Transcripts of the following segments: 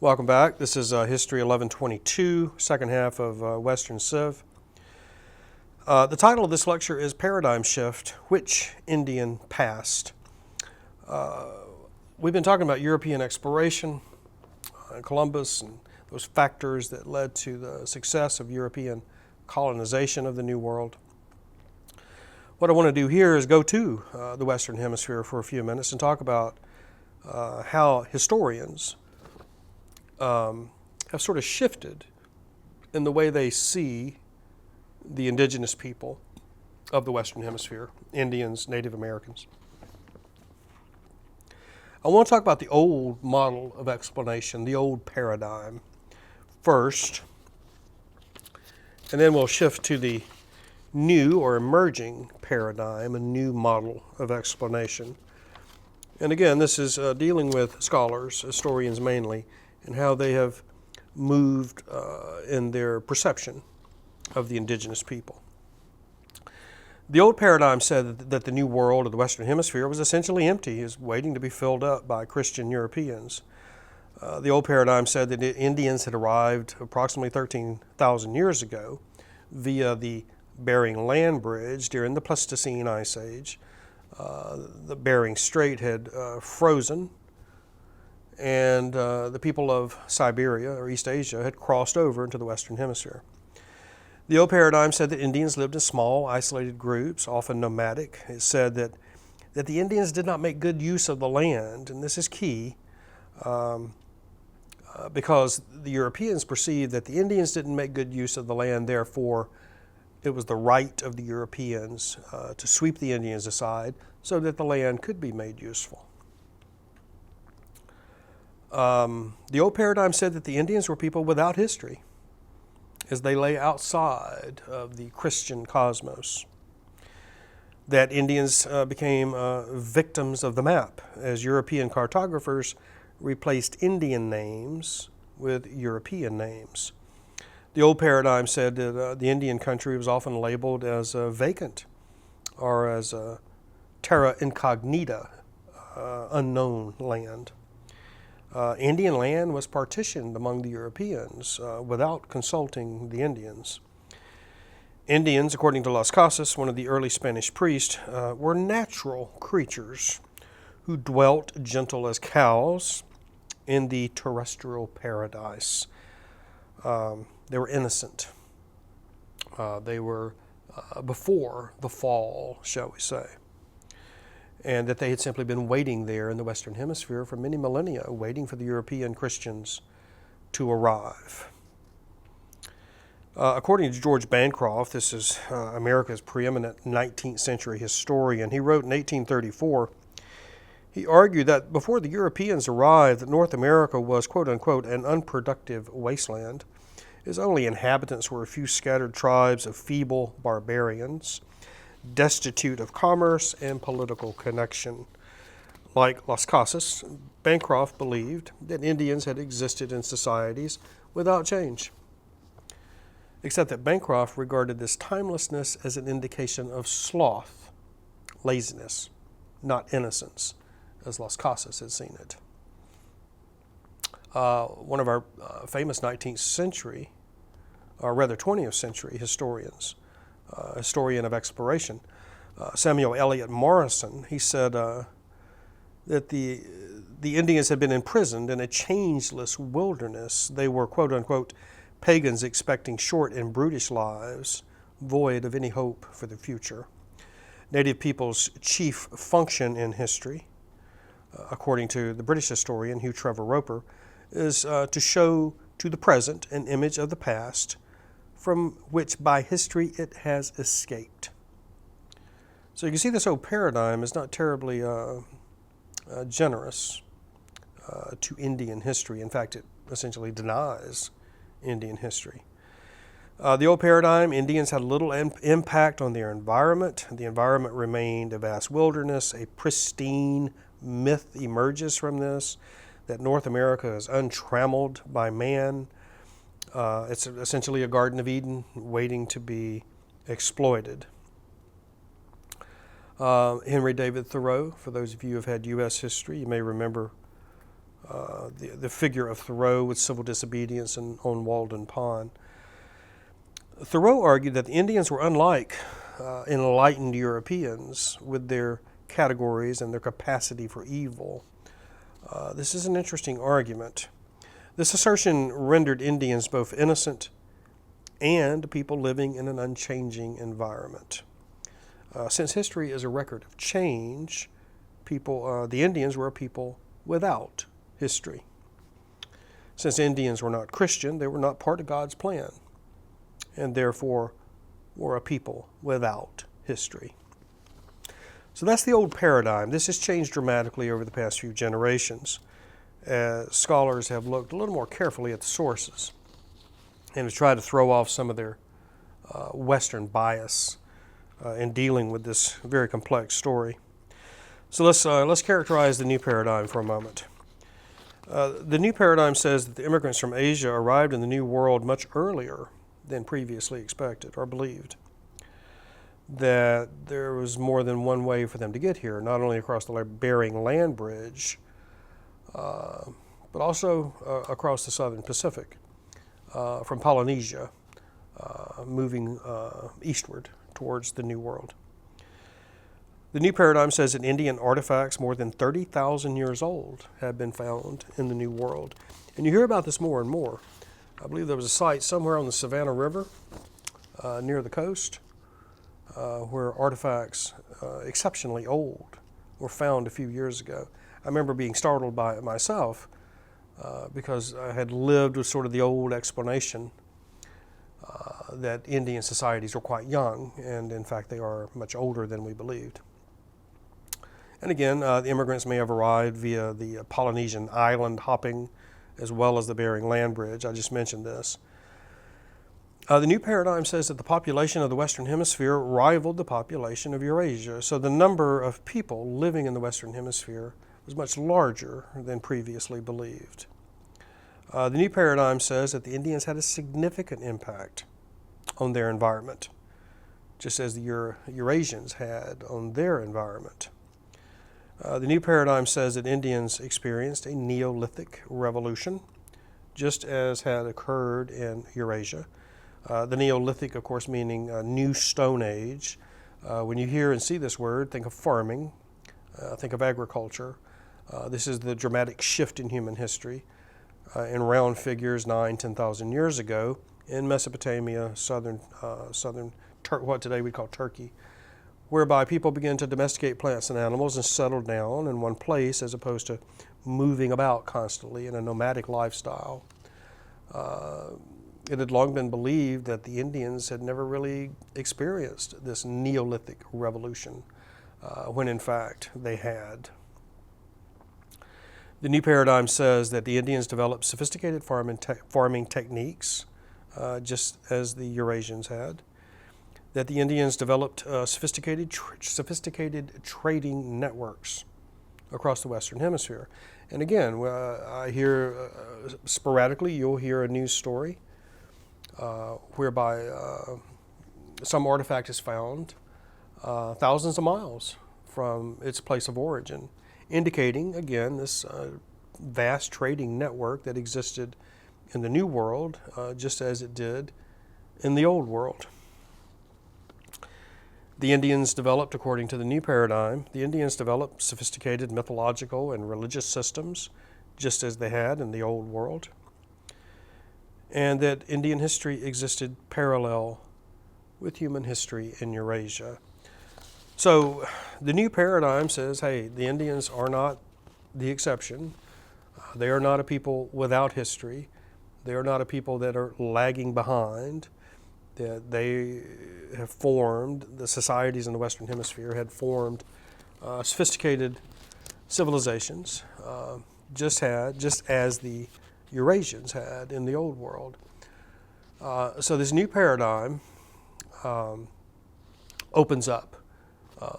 Welcome back. This is History 1122, second half of Western Civ. The title of this lecture is Paradigm Shift, Which Indian Past? We've been talking about European exploration, Columbus, and those factors that led to the success of European colonization of the New World. What I want to do here is go to the Western Hemisphere for a few minutes and talk about how historians have sort of shifted in the way they see the indigenous people of the Western Hemisphere, Indians, Native Americans. I want to talk about the old model of explanation, the old paradigm first, and then we'll shift to the new or emerging paradigm, a new model of explanation. And again, this is dealing with scholars, historians mainly, and how they have moved in their perception of the indigenous people. The old paradigm said that the New World of the Western Hemisphere was essentially empty, is waiting to be filled up by Christian Europeans. The old paradigm said that Indians had arrived approximately 13,000 years ago via the Bering Land Bridge during the Pleistocene Ice Age. The Bering Strait had frozen, and the people of Siberia or East Asia had crossed over into the Western Hemisphere. The old paradigm said that Indians lived in small, isolated groups, often nomadic. It said that the Indians did not make good use of the land, and this is key, because the Europeans perceived that the Indians didn't make good use of the land, therefore it was the right of the Europeans to sweep the Indians aside so that the land could be made useful. The old paradigm said that the Indians were people without history, as they lay outside of the Christian cosmos. That Indians became victims of the map, as European cartographers replaced Indian names with European names. The old paradigm said that the Indian country was often labeled as vacant or as terra incognita, unknown land. Indian land was partitioned among the Europeans without consulting the Indians. Indians, according to Las Casas, one of the early Spanish priests, were natural creatures who dwelt gentle as cows in the terrestrial paradise. They were innocent. They were before the fall, shall we say. And that they had simply been waiting there in the Western Hemisphere for many millennia, waiting for the European Christians to arrive. According to George Bancroft, this is America's preeminent 19th century historian, he wrote in 1834, he argued that before the Europeans arrived, that North America was, quote unquote, an unproductive wasteland. Its only inhabitants were a few scattered tribes of feeble barbarians, destitute of commerce and political connection. Like Las Casas, Bancroft believed that Indians had existed in societies without change, except that Bancroft regarded this timelessness as an indication of sloth, laziness, not innocence, as Las Casas had seen it. One of our famous 19th century, or rather 20th century historians, historian of exploration, Samuel Eliot Morison, he said that the Indians had been imprisoned in a changeless wilderness. They were, quote unquote, pagans expecting short and brutish lives, void of any hope for the future. Native people's chief function in history, according to the British historian Hugh Trevor Roper, is to show to the present an image of the past from which by history it has escaped. So you can see this whole paradigm is not terribly generous to Indian history. In fact, it essentially denies Indian history. The old paradigm, Indians had little impact on their environment. The environment remained a vast wilderness. A pristine myth emerges from this, that North America is untrammeled by man. It's essentially a Garden of Eden waiting to be exploited. Henry David Thoreau, for those of you who have had U.S. history, you may remember the figure of Thoreau with civil disobedience on Walden Pond. Thoreau argued that the Indians were unlike enlightened Europeans with their categories and their capacity for evil. This is an interesting argument. This assertion rendered Indians both innocent and people living in an unchanging environment. Since history is a record of change, the Indians were a people without history. Since Indians were not Christian, they were not part of God's plan, and therefore were a people without history. So that's the old paradigm. This has changed dramatically over the past few generations, as scholars have looked a little more carefully at the sources and have tried to throw off some of their Western bias in dealing with this very complex story. So let's characterize the new paradigm for a moment. The new paradigm says that the immigrants from Asia arrived in the New World much earlier than previously expected or believed. That there was more than one way for them to get here, not only across the Bering Land Bridge, but also across the southern Pacific, from Polynesia, moving eastward towards the New World. The new paradigm says that Indian artifacts more than 30,000 years old have been found in the New World. And you hear about this more and more. I believe there was a site somewhere on the Savannah River near the coast where artifacts exceptionally old were found a few years ago. I remember being startled by it myself because I had lived with sort of the old explanation that Indian societies were quite young, and in fact they are much older than we believed. And again, the immigrants may have arrived via the Polynesian island hopping as well as the Bering Land Bridge. I just mentioned this. The new paradigm says that the population of the Western Hemisphere rivaled the population of Eurasia. So the number of people living in the Western Hemisphere was much larger than previously believed. The new paradigm says that the Indians had a significant impact on their environment, just as the Eurasians had on their environment. The new paradigm says that Indians experienced a Neolithic revolution, just as had occurred in Eurasia. The Neolithic, of course, meaning New Stone Age. When you hear and see this word, think of farming, think of agriculture. This is the dramatic shift in human history. In round figures, 10,000 years ago, in Mesopotamia, what today we call Turkey, whereby people began to domesticate plants and animals and settle down in one place as opposed to moving about constantly in a nomadic lifestyle. It had long been believed that the Indians had never really experienced this Neolithic revolution, when in fact they had. The new paradigm says that the Indians developed sophisticated farming techniques, just as the Eurasians had. That the Indians developed sophisticated trading networks across the Western Hemisphere. And again, I hear sporadically, you'll hear a news story whereby some artifact is found thousands of miles from its place of origin, indicating, again, this vast trading network that existed in the New World, just as it did in the Old World. The Indians developed, according to the new paradigm, the Indians developed sophisticated mythological and religious systems, just as they had in the Old World, and that Indian history existed parallel with human history in Eurasia. So the new paradigm says, hey, the Indians are not the exception. They are not a people without history. They are not a people that are lagging behind. That they have formed, the societies in the Western Hemisphere had formed sophisticated civilizations, just as the Eurasians had in the Old World. So this new paradigm opens up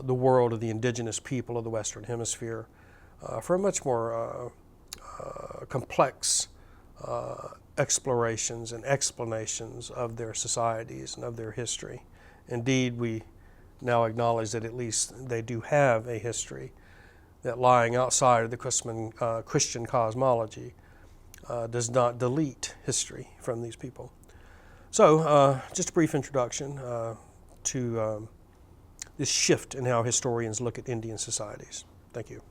the world of the indigenous people of the Western Hemisphere for a much more complex explorations and explanations of their societies and of their history. Indeed, we now acknowledge that at least they do have a history that lying outside of the Christian cosmology does not delete history from these people. So, just a brief introduction to this shift in how historians look at Indian societies. Thank you.